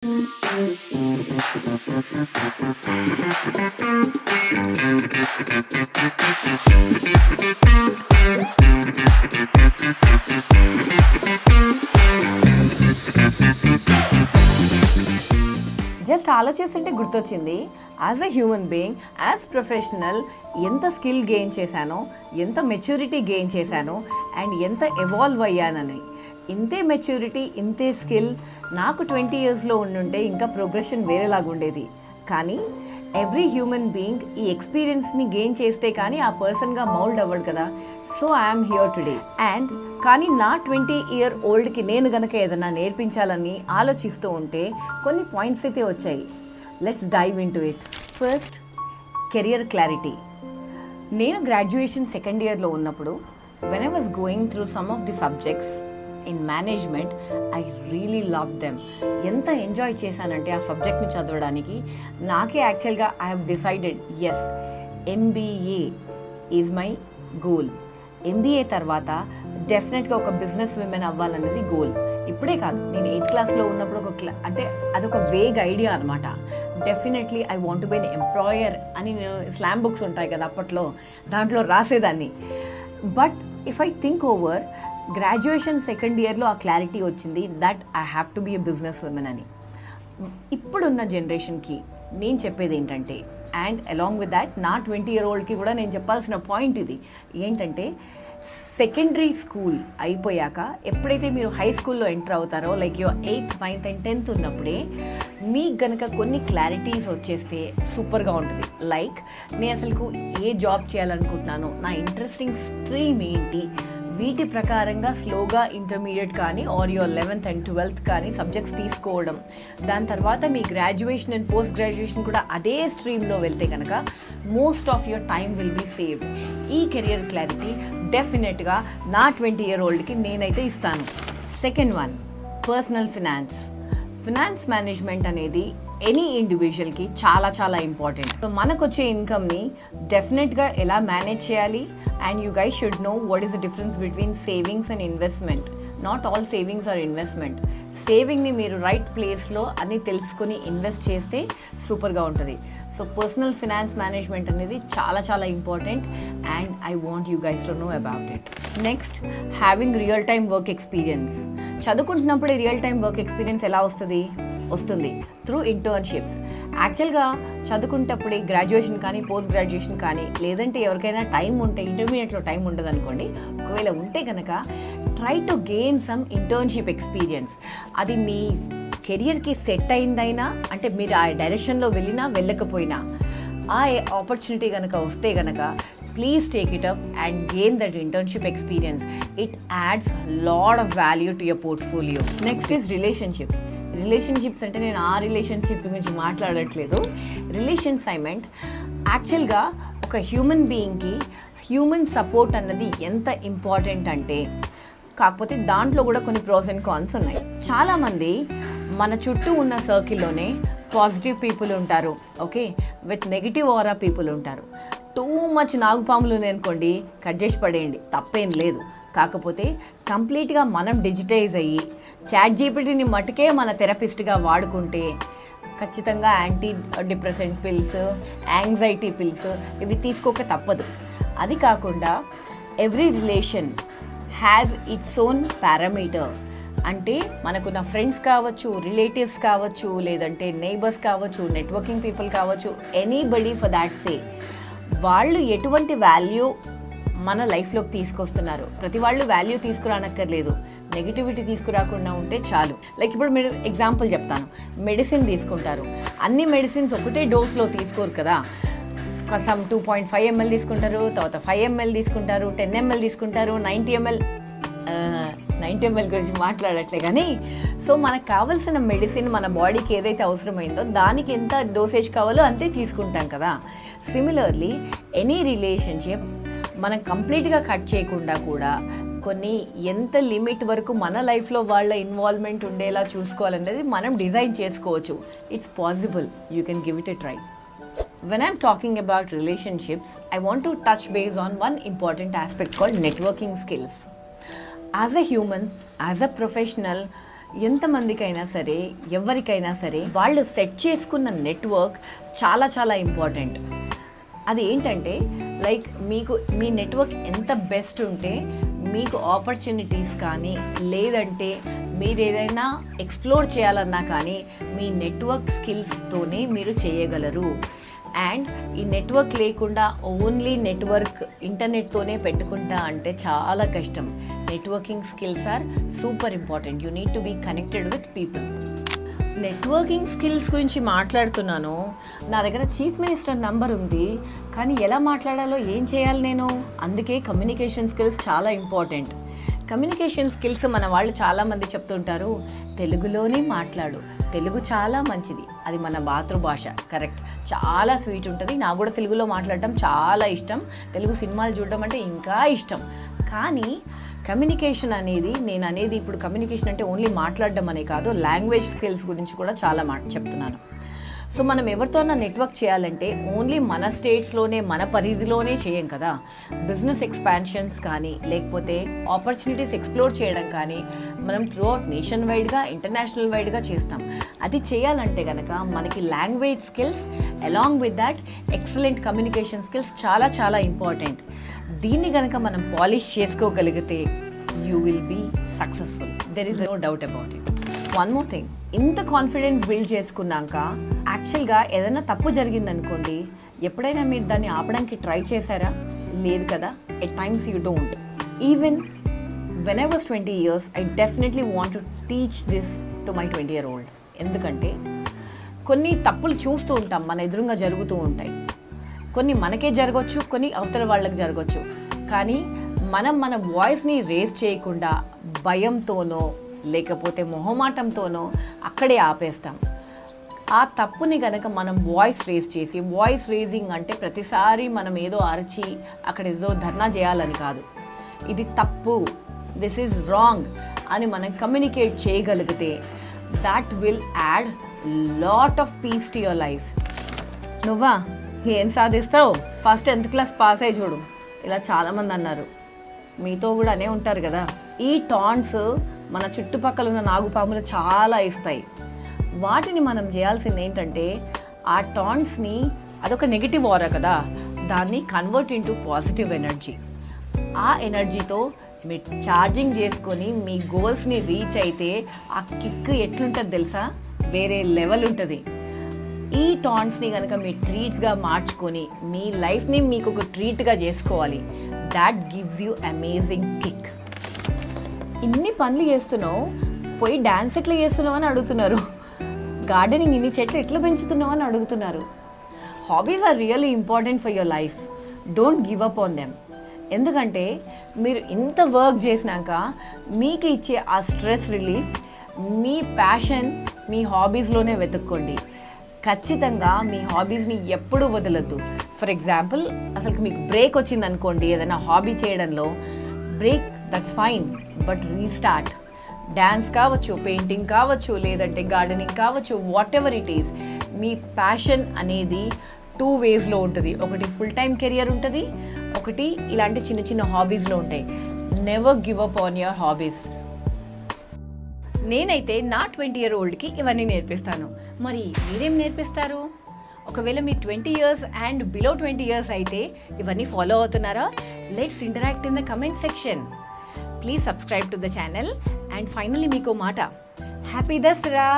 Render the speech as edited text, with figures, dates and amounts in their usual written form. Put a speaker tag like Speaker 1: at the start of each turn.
Speaker 1: Just ఆలోచిస్తుంటే గుర్తొచ్చింది, as a human being, as professional ఎంత స్కిల్ గెయిన్ చేశానో, ఎంత మెచ్యూరిటీ గెయిన్ చేశానో అండ్ ఎంత ఎవాల్వ్ అయ్యానని. ఇంతే మెచ్యూరిటీ, ఇంతే స్కిల్ నాకు 20 yearsలో ఉండుంటే ఇంకా ప్రోగ్రెషన్ వేరేలాగా ఉండేది. కానీ ఎవ్రీ హ్యూమన్ బీయింగ్ ఈ ఎక్స్పీరియన్స్ని గెయిన్ చేస్తే కానీ ఆ పర్సన్గా మౌల్డ్ అవ్వడు కదా. So I'm here today. And కానీ నా 20-year-oldకి నేను గనక ఏదైనా నేర్పించాలని ఆలోచిస్తూ ఉంటే కొన్ని పాయింట్స్ అయితే వచ్చాయి. Let's dive into it. First, career clarity. నేను గ్రాడ్యుయేషన్ సెకండ్ ఇయర్లో ఉన్నప్పుడు when I was going through some of the subjects in management, I really love them. ఎంత ఎంజాయ్ చేశానంటే ఆ సబ్జెక్ట్ని చదవడానికి. నాకే యాక్చువల్గా I have decided, yes, MBA is my goal. MBA తర్వాత డెఫినెట్గా ఒక బిజినెస్ విమెన్ అవ్వాలనేది గోల్. ఇప్పుడే కాదు, నేను 8th క్లాస్లో ఉన్నప్పుడు అంటే అదొక వేగ్ ఐడియా అనమాట. Definitely I want to be an employer అని నేను స్లామ్ బుక్స్ ఉంటాయి కదా అప్పట్లో, దాంట్లో రాసేదాన్ని. But if I think over, graduation second ఇయర్లో ఆ క్లారిటీ వచ్చింది that I have to be a business women అని. ఇప్పుడున్న జనరేషన్కి నేను చెప్పేది ఏంటంటే, అండ్ అలాంగ్ విత్ దాట్ నా 20-year-oldకి కూడా నేను చెప్పాల్సిన పాయింట్ ఇది ఏంటంటే, సెకండరీ స్కూల్ అయిపోయాక ఎప్పుడైతే మీరు హై స్కూల్లో ఎంటర్ అవుతారో, like your 8th, 9th and 10th ఉన్నప్పుడే మీకు గనక కొన్ని క్లారిటీస్ వచ్చేస్తే సూపర్గా ఉంటుంది. లైక్ నేను అసలు ఏ జాబ్ చేయాలనుకుంటున్నాను, నా ఇంట్రెస్టింగ్ స్ట్రీమ్ ఏంటి, వీటి ప్రకారంగా స్లోగా ఇంటర్మీడియట్ కానీ are your 11th and 12th కానీ సబ్జెక్ట్స్ తీసుకోవడం. దాని తర్వాత మీ గ్రాడ్యుయేషన్ అండ్ పోస్ట్ గ్రాడ్యుయేషన్ కూడా అదే స్ట్రీమ్లో వెళ్తే కనుక most of your time will be saved. ఈ కెరియర్ క్లారిటీ డెఫినెట్గా నా 20-year-oldకి నేనైతే ఇస్తాను. Second one, personal finance. Finance management అనేది ఎనీ ఇండివిజువల్కి చాలా చాలా ఇంపార్టెంట్. సో మనకు వచ్చే ఇన్కమ్ని డెఫినెట్గా ఎలా మేనేజ్ చేయాలి, and you guys should know what is the difference between savings and investment. Not all savings are investment. సేవింగ్ని మీరు రైట్ ప్లేస్లో అన్నీ తెలుసుకొని ఇన్వెస్ట్ చేస్తే సూపర్గా ఉంటుంది. సో పర్సనల్ ఫినాన్స్ మేనేజ్మెంట్ అనేది చాలా చాలా important and I want you guys to know about it. Next, having real time work experience. చదువుకుంటున్నప్పుడే రియల్ టైమ్ వర్క్ ఎక్స్పీరియన్స్ ఎలా వస్తుంది త్రూ ఇంటర్న్షిప్స్. యాక్చువల్గా చదువుకుంటప్పుడే గ్రాడ్యుయేషన్ కానీ పోస్ట్ గ్రాడ్యుయేషన్ కానీ, లేదంటే ఎవరికైనా టైం ఉంటే, ఇంటర్మీడియట్లో టైం ఉండదు అనుకోండి, ఒకవేళ ఉంటే కనుక try to gain some internship experience. అది మీ కెరియర్కి సెట్ అయిందైనా, అంటే మీరు ఆ డైరెక్షన్లో వెళ్ళినా వెళ్ళకపోయినా, ఆ ఆపర్చునిటీ కనుక వస్తే కనుక please take it up and gain that internship experience. It adds lot of value to your portfolio. Next is relationships. Relationships అంటే నేను ఆ రిలేషన్షిప్ గురించి మాట్లాడట్లేదు. రిలేషన్స్ ఐ మెంట్ యాక్చువల్గా ఒక హ్యూమన్ బీయింగ్కి హ్యూమన్ సపోర్ట్ అన్నది ఎంత ఇంపార్టెంట్ అంటే, కాకపోతే దాంట్లో కూడా కొన్ని ప్రోస్ అండ్ కాన్స్ ఉన్నాయి. చాలామంది మన చుట్టూ ఉన్న సర్కిల్లోనే పాజిటివ్ పీపుల్ ఉంటారు, okay, with negative aura people ఉంటారు. టూ మచ్ నాగుపాములు అనుకోండి, కట్ చేసి పడేయండి, తప్పేం లేదు. కాకపోతే కంప్లీట్గా మనం డిజిటైజ్ అయ్యి ChatGPTని మటుకే మన థెరపిస్ట్గా వాడుకుంటే ఖచ్చితంగా anti depressant pills, anxiety pills ఇవి తీసుకోక తప్పదు. అది కాకుండా every relation has its own parameter. అంటే మనకున్న ఫ్రెండ్స్ కావచ్చు, రిలేటివ్స్ కావచ్చు, లేదంటే నైబర్స్ కావచ్చు, నెట్వర్కింగ్ పీపుల్ కావచ్చు, ఎనీబడి ఫర్ దాట్ సే, వాళ్ళు ఎటువంటి వాల్యూ మన లైఫ్లోకి తీసుకొస్తున్నారు. ప్రతి వాళ్ళు వాల్యూ తీసుకురానక్కర్లేదు, నెగిటివిటీ తీసుకురాకుండా ఉంటే చాలు. లైక్ ఇప్పుడు మీరు ఎగ్జాంపుల్ చెప్తాను, మెడిసిన్ తీసుకుంటారు, అన్ని మెడిసిన్స్ ఒకటే డోస్లో తీసుకోరు కదా. సమ్ 2.5 ml తీసుకుంటారు, తర్వాత 5 ml తీసుకుంటారు, 10 ml తీసుకుంటారు, 90 ml గురించి మాట్లాడట్లే కానీ. సో మనకు కావాల్సిన మెడిసిన్ మన బాడీకి ఏదైతే అవసరమైందో దానికి ఎంత డోసేజ్ కావాలో అంతే తీసుకుంటాం కదా. సిమిలర్లీ ఎనీ రిలేషన్షిప్ మనం కంప్లీట్గా కట్ చేయకుండా కూడా కొన్ని ఎంత లిమిట్ వరకు మన లైఫ్లో వాళ్ళ ఇన్వాల్వ్మెంట్ ఉండేలా చూసుకోవాలనేది మనం డిజైన్ చేసుకోవచ్చు. It's possible, you can give it a try. When I'm talking about relationships, I want to touch base on one important aspect called networking skills. As a human, as a professional, ఎంతమందికైనా సరే, ఎవరికైనా సరే వాళ్ళు set చేసుకున్న network చాలా చాలా important. అది ఏంటంటే like మీకు మీ నెట్వర్క్ ఎంత బెస్ట్ ఉంటే మీకు ఆపర్చునిటీస్ కానీ లేదంటే మీరు ఏదైనా ఎక్స్ప్లోర్ చేయాలన్నా కానీ మీ నెట్వర్క్ స్కిల్స్తోనే మీరు చేయగలరు. అండ్ ఈ నెట్వర్క్ లేకుండా ఓన్లీ నెట్వర్క్ ఇంటర్నెట్తోనే పెట్టుకుంటా అంటే చాలా కష్టం. Networking skills are super important. You need to be connected with people. Networking skills గురించి మాట్లాడుతున్నాను. నా దగ్గర చీఫ్ మినిస్టర్ నంబర్ ఉంది, కానీ ఎలా మాట్లాడాలో ఏం చేయాలి నేను? అందుకే కమ్యూనికేషన్ స్కిల్స్ చాలా ఇంపార్టెంట్. కమ్యూనికేషన్ స్కిల్స్ మన వాళ్ళు చాలామంది చెప్తుంటారు, తెలుగులోనే మాట్లాడు, తెలుగు చాలా మంచిది, అది మన మాతృభాష. కరెక్ట్, చాలా స్వీట్ ఉంటుంది. నాకు కూడా తెలుగులో మాట్లాడటం చాలా ఇష్టం, తెలుగు సినిమాలు చూడడం అంటే ఇంకా ఇష్టం. కానీ కమ్యూనికేషన్ అనేది, నేను అనేది ఇప్పుడు కమ్యూనికేషన్ అంటే ఓన్లీ మాట్లాడడం అనే కాదు, లాంగ్వేజ్ స్కిల్స్ గురించి కూడా చాలా చెప్తున్నాను. సో మనం ఎవరితోనా నెట్వర్క్ చేయాలంటే ఓన్లీ మన స్టేట్స్లోనే, మన పరిధిలోనే చేయం కదా. బిజినెస్ ఎక్స్పాన్షన్స్ కానీ లేకపోతే ఆపర్చునిటీస్ ఎక్స్ప్లోర్ చేయడం కానీ మనం త్రూ అవుట్ నేషన్ వైడ్గా, ఇంటర్నేషనల్ వైడ్గా చేస్తాం. అది చేయాలంటే కనుక మనకి language skills along with that excellent communication skills చాలా చాలా ఇంపార్టెంట్. దీన్ని కనుక మనం పాలిష్ చేసుకోగలిగితే you will be successful. There is no doubt about it. One more thing, ఇంత కాన్ఫిడెన్స్ బిల్డ్ చేసుకున్నాక యాక్చువల్గా ఏదైనా తప్పు జరిగిందనుకోండి, ఎప్పుడైనా మీరు దాన్ని ఆపడానికి ట్రై చేశారా? లేదు కదా. At times you don't. Even when I was 20 years I definitely want to teach this to my 20-year-old. ఎందుకంటే కొన్ని తప్పులు చూస్తూ ఉంటాం, మన ఎదురుగా జరుగుతూ ఉంటాయి. కొన్ని మనకే జరగవచ్చు, కొన్ని అవతల వాళ్ళకి జరగవచ్చు. కానీ మనం మన వాయిస్ని రేజ్ చేయకుండా భయంతోనో లేకపోతే మొహమాటంతోనో అక్కడే ఆపేస్తాం. ఆ తప్పుని కనుక మనం వాయిస్ రేజ్ చేసి, వాయిస్ రేజింగ్ అంటే ప్రతిసారి మనం ఏదో అరిచి అక్కడ ఏదో ధర్నా చేయాలని కాదు, ఇది తప్పు, దిస్ ఈజ్ రాంగ్ అని మనం కమ్యూనికేట్ చేయగలిగితే that will add lot of piece to your life. నువ్వా ఏం సాధిస్తావు, ఫస్ట్ 10th class పాస్ అయ్యి చూడు, ఇలా చాలామంది అన్నారు. మీతో కూడా అనే ఉంటారు కదా. ఈ టాంట్స్ మన చుట్టుపక్కల ఉన్న నాగుపాములు చాలా ఇస్తాయి. వాటిని మనం చేయాల్సింది ఏంటంటే ఆ టాంట్స్ని, అదొక నెగిటివ్ ఆరా కదా, దాన్ని కన్వర్ట్ ఇంటూ పాజిటివ్ ఎనర్జీ. ఆ ఎనర్జీతో మీరు ఛార్జింగ్ చేసుకొని మీ గోల్స్ని రీచ్ అయితే ఆ కిక్ ఎట్లుంటుంది తెలుసా? వేరే లెవెల్ ఉంటుంది. ఈ టాంట్స్ని కనుక మీ ట్రీట్స్గా మార్చుకొని మీ లైఫ్ని మీకు ఒక ట్రీట్గా చేసుకోవాలి. That gives you amazing kick. ఇన్ని పనులు చేస్తున్నావు, పోయి డ్యాన్స్ ఎట్లా చేస్తున్నావు అని అడుగుతున్నారు. గార్డెనింగ్, ఇన్ని చెట్లు ఎట్లా పెంచుతున్నావు అని అడుగుతున్నారు. Hobbies are really important for your life. Don't give up on them. ఎందుకంటే మీరు ఇంత వర్క్ చేసినాక మీకు ఇచ్చే ఆ స్ట్రెస్ రిలీఫ్, మీ ప్యాషన్ మీ హాబీస్లోనే వెతుక్కోండి. ఖచ్చితంగా మీ హాబీస్ని ఎప్పుడూ వదలొద్దు. ఫర్ ఎగ్జాంపుల్, అసలు మీకు బ్రేక్ వచ్చింది అనుకోండి ఏదైనా హాబీ చేయడంలో, break, that's fine, but restart. Dance కావచ్చు, పెయింటింగ్ కావచ్చు, లేదంటే గార్డెనింగ్ కావచ్చు, what ever it is. Me passion అనేది 2 waysలో ఉంటుంది. ఒకటి ఫుల్ టైం కెరియర్ ఉంటుంది, ఒకటి ఇలాంటి చిన్న చిన్న హాబీస్లో ఉంటాయి. Never give up on your hobbies. నేనైతే నా 20-year-oldకి ఇవన్నీ నేర్పిస్తాను. మరి మీరేం నేర్పిస్తారు? ఒకవేళ మీరు 20 years అండ్ బిలో 20 years అయితే ఇవన్నీ ఫాలో అవుతున్నారా? Let's interact in the comment section. Please subscribe to the channel. And finally మీకు మాట, హ్యాపీ దసరా.